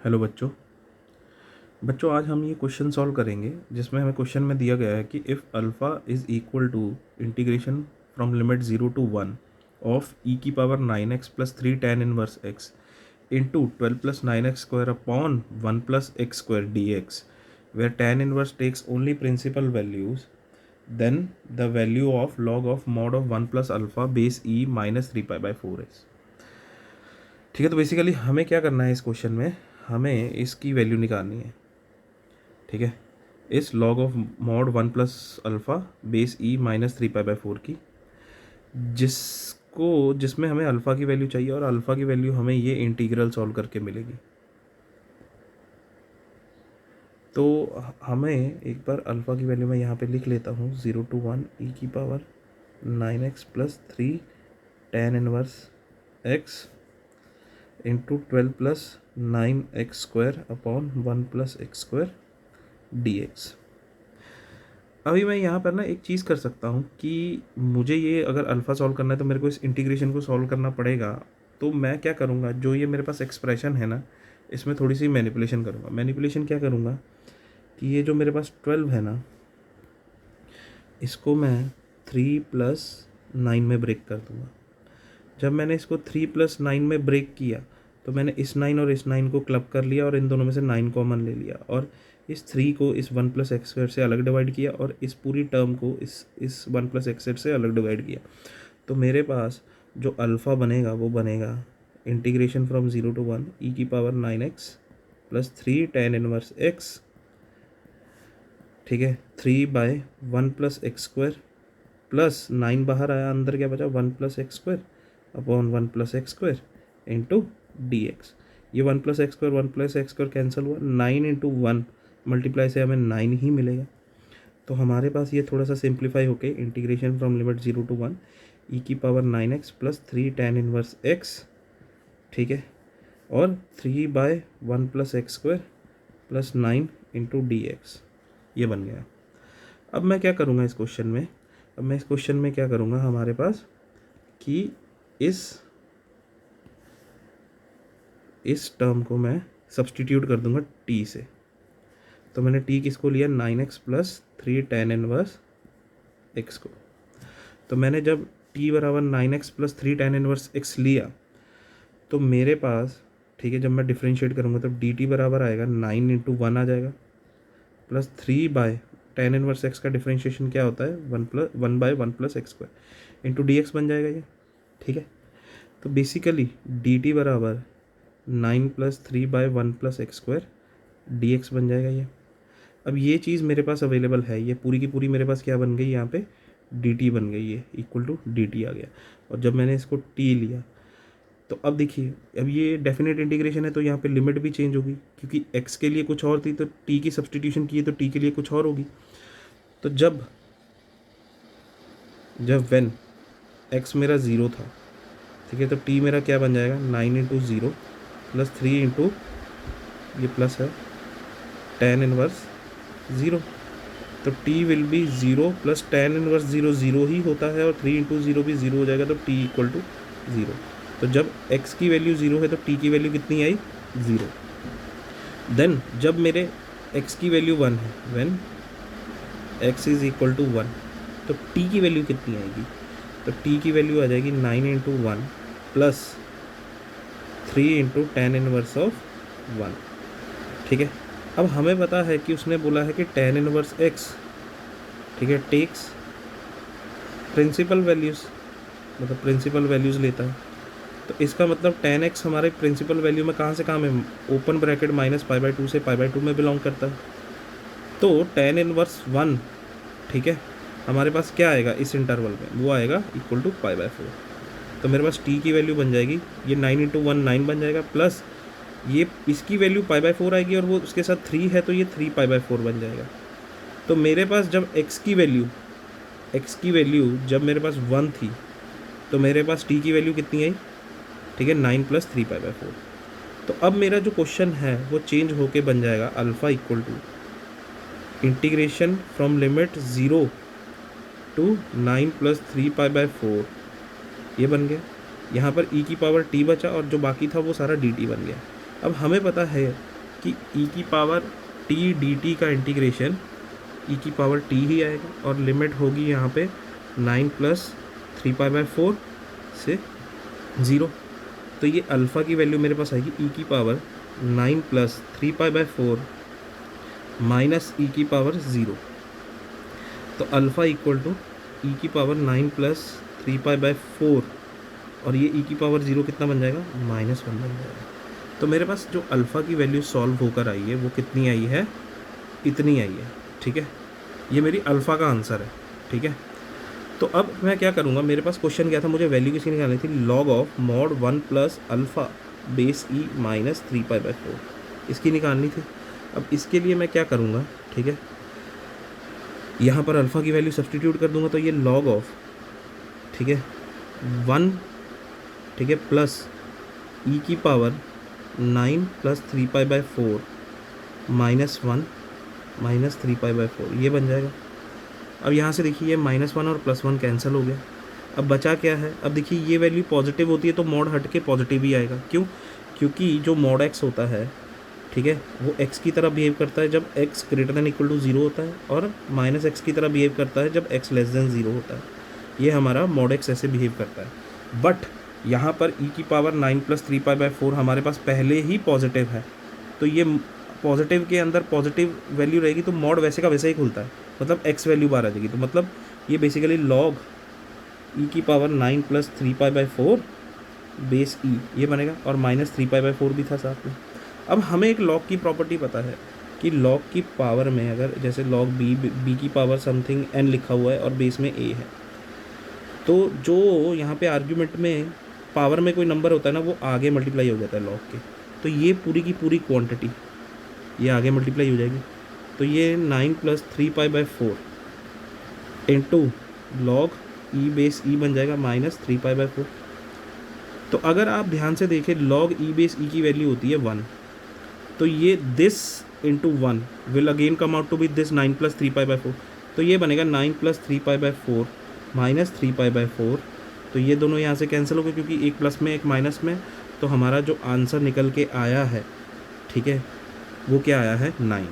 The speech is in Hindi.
हेलो बच्चों। आज हम ये क्वेश्चन सॉल्व करेंगे जिसमें हमें क्वेश्चन में दिया गया है कि if alpha is equal to integration from limit 0 to 1 of E की power 9x plus 3 tan inverse x into 12 plus 9x square upon 1 plus x square D x where tan inverse takes only principal values then the value of log of mod of 1 plus alpha base E minus 3π/4x। ठीक है, तो बेसिकली हमें क्या करना है इस क्वेश्चन में, हमें इसकी वैल्यू निकालनी है। ठीक है, इस log of mod 1 plus alpha base E minus 3π/4 की, जिसमें हमें अल्फ़ा की वैल्यू चाहिए और अल्फ़ा की वैल्यू हमें ये इंटीग्रल सॉल्व करके मिलेगी। तो हमें एक बार अल्फ़ा की वैल्यू मैं यहाँ पे लिख लेता हूँ 0 to 1 ई की power 9x plus 3 tan inverse x into 12 plus 9x square upon 1 plus x square D x. अभी मैं यहाँ पर ना एक चीज़ कर सकता हूँ कि मुझे ये अगर अल्फ़ा सॉल्व करना है तो मेरे को इस इंटीग्रेशन को सॉल्व करना पड़ेगा। तो मैं क्या करूँगा, जो ये मेरे पास एक्सप्रेशन है ना, इसमें थोड़ी सी मैनिपुलेशन करूँगा। मैनिपुलेशन क्या करूँगा कि ये जो मेरे पास 12 है ना, इसको मैं 3 प्लस 9 में ब्रेक कर दूँगा। जब मैंने इसको 3 प्लस 9 में ब्रेक किया तो मैंने इस 9 और इस 9 को क्लब कर लिया और इन दोनों में से 9 कॉमन ले लिया और इस 3 को इस 1 प्लस एक्स स्क्वायर से अलग डिवाइड किया और इस पूरी टर्म को इस 1 प्लस एक्स स्क्वायर से अलग डिवाइड किया। तो मेरे पास जो अल्फ़ा बनेगा वो बनेगा इंटीग्रेशन फ्रॉम 0 to 1 ई की power 9x plus 3 tan inverse x। ठीक है, 3/1 प्लस एक्स स्क्वायर प्लस 9 बाहर आया, अंदर क्या बचा 1 plus x square upon 1 plus x square into D x. ये 1 plus x square 1 plus x square cancel हुआ, 9 इंटू 1 मल्टीप्लाई से हमें 9 ही मिलेगा। तो हमारे पास ये थोड़ा सा सिंप्लीफाई होके इंटीग्रेशन फ्रॉम लिमिट 0 to 1 ई की power 9x plus 3 tan inverse x, ठीक है, और 3/1 plus x square plus 9 into D x, ये बन गया। अब मैं क्या करूँगा इस क्वेश्चन में, क्या करूँगा हमारे पास कि इस टर्म को मैं सब्सटीट्यूट कर दूंगा t से। तो मैंने t किसको लिया 9x plus 3 tan inverse x को। तो मैंने जब t बराबर 9x plus 3 tan inverse x लिया तो मेरे पास, ठीक है, जब मैं डिफ्रेंशिएट करूँगा तो dt बराबर आएगा 9 इंटू 1 आ जाएगा प्लस 3/tan इनवर्स x का डिफ्रेंशिएशन क्या होता है 1/1 plus x square into D x बन जाएगा ये। ठीक है, तो बेसिकली dt बराबर 9 plus 3/1 plus x square D x बन जाएगा ये। अब ये चीज़ मेरे पास अवेलेबल है, ये पूरी की पूरी मेरे पास क्या बन गई, यहाँ पे dt बन गई, ये इक्वल टू dt आ गया। और जब मैंने इसको t लिया तो अब देखिए, अब ये डेफिनेट इंटीग्रेशन है तो यहाँ पे लिमिट भी चेंज होगी, क्योंकि x के लिए कुछ और थी तो t की सब्सटीट्यूशन की तो t के लिए कुछ और होगी। तो जब व्हेन x मेरा 0 था, ठीक है, तो t मेरा क्या बन जाएगा 9 इंटू 0 प्लस 3 इंटू, ये प्लस है, tan इनवर्स 0। तो t will be 0 plus tan inverse 0 0 ही होता है और 3 इंटू 0 भी 0 हो जाएगा, तो t इक्वल टू 0। तो जब x की वैल्यू 0 है तो t की वैल्यू कितनी आई 0। देन जब मेरे x की वैल्यू 1 है, when x is equal to 1, तो t की वैल्यू कितनी आएगी, तो t की वैल्यू आ जाएगी 9 into 1 plus 3 into tan inverse of 1। ठीक है, अब हमें पता है कि उसने बोला है कि tan इनवर्स x, ठीक है, टेक्स प्रिंसिपल वैल्यूज़, मतलब प्रिंसिपल वैल्यूज़ लेता है। तो इसका मतलब tan x हमारे प्रिंसिपल वैल्यू में कहाँ से कहाँ में, ओपन ब्रैकेट माइनस π/2 से π/2 में बिलोंग करता है। तो tan इनवर्स 1, ठीक है, हमारे पास क्या आएगा इस इंटरवल में, वो आएगा इक्वल टू π/4। तो मेरे पास t की वैल्यू बन जाएगी, ये 9 इंटू 1 9 बन जाएगा, प्लस ये इसकी वैल्यू π/4 आएगी और वो उसके साथ 3 है तो ये 3π/4 बन जाएगा। तो मेरे पास जब x की वैल्यू जब मेरे पास 1 थी तो मेरे पास t की वैल्यू कितनी आई, ठीक है, 9 प्लस 3π/4। तो अब मेरा जो क्वेश्चन है वो चेंज होके बन जाएगा alpha equal to integration from limit 0 to 9 plus 3π/4, ये बन गया। यहाँ पर e की पावर t बचा और जो बाकी था वो सारा dt बन गया। अब हमें पता है कि ई की पावर टी डी टी का इंटीग्रेशन ई की पावर टी ही आएगा और लिमिट होगी यहाँ पे 9 प्लस 3π/4 से 0। तो ये अल्फ़ा की वैल्यू मेरे पास आएगी ई की पावर 9 प्लस 3π/4 माइनस ई की पावर 0। तो अल्फ़ा इक्वल टू ई की पावर 9 प्लस 3π/4 और ये ई की पावर 0 कितना बन जाएगा, -1 बन जाएगा। तो मेरे पास जो अल्फ़ा की वैल्यू सॉल्व होकर आई है वो कितनी आई है, इतनी आई है। ठीक है, ये मेरी अल्फ़ा का आंसर है। ठीक है, तो अब मैं क्या करूँगा, मेरे पास क्वेश्चन क्या था, मुझे वैल्यू किसी निकालनी थी, log of mod 1 plus alpha base E minus 3π/4 इसकी निकालनी थी। अब इसके लिए मैं क्या करूँगा, ठीक है, यहाँ पर अल्फ़ा की वैल्यू सब्सटीट्यूट कर दूँगा। तो ये लॉग ऑफ, ठीक है, 1, ठीक है, प्लस ई की पावर 9 प्लस 3π/4 -1 माइनस 3π/4 ये बन जाएगा। अब यहाँ से देखिए -1 और +1 कैंसिल हो गया। अब बचा क्या है, अब देखिए ये वैल्यू पॉजिटिव होती है तो मॉड हट के पॉजिटिव ही आएगा। क्यों, क्योंकि जो मॉड x होता है, ठीक है, वो x की तरह बिहेव करता है जब x > 0 होता है और -x की तरह बिहेव करता है जब x < 0 होता है। ये हमारा मॉड x ऐसे बिहेव करता है। बट यहाँ पर e की पावर 9 प्लस 3π/4 हमारे पास पहले ही पॉजिटिव है, तो ये पॉजिटिव के अंदर पॉजिटिव वैल्यू रहेगी तो मॉड वैसे का वैसे ही खुलता है, मतलब x वैल्यू बाहर आ जाएगी। तो मतलब ये बेसिकली लॉग e की पावर 9 प्लस 3π/4 बेस e ये बनेगा और -3π/4 भी था साथ में। अब हमें एक लॉग की प्रॉपर्टी पता है कि लॉग की पावर में अगर जैसे लॉग b की पावर समथिंग n लिखा हुआ है और बेस में a है, तो जो यहाँ पे आर्ग्यूमेंट में पावर में कोई नंबर होता है ना, वो आगे मल्टीप्लाई हो जाता है लॉग के। तो ये पूरी की पूरी क्वांटिटी ये आगे मल्टीप्लाई हो जाएगी। तो ये 9 plus 3π/4 into log E base E बन जाएगा -3π/4। तो अगर आप ध्यान से देखें लॉग ई बेस ई की वैल्यू होती है 1, तो ये this into 1 will again come out to be this 9 plus 3π/4। तो ये बनेगा 9 प्लस 3π/4 -3π/4। तो ये दोनों यहाँ से कैंसिल हो गए क्योंकि एक प्लस में एक माइनस में। तो हमारा जो आंसर निकल के आया है, ठीक है, वो क्या आया है 9।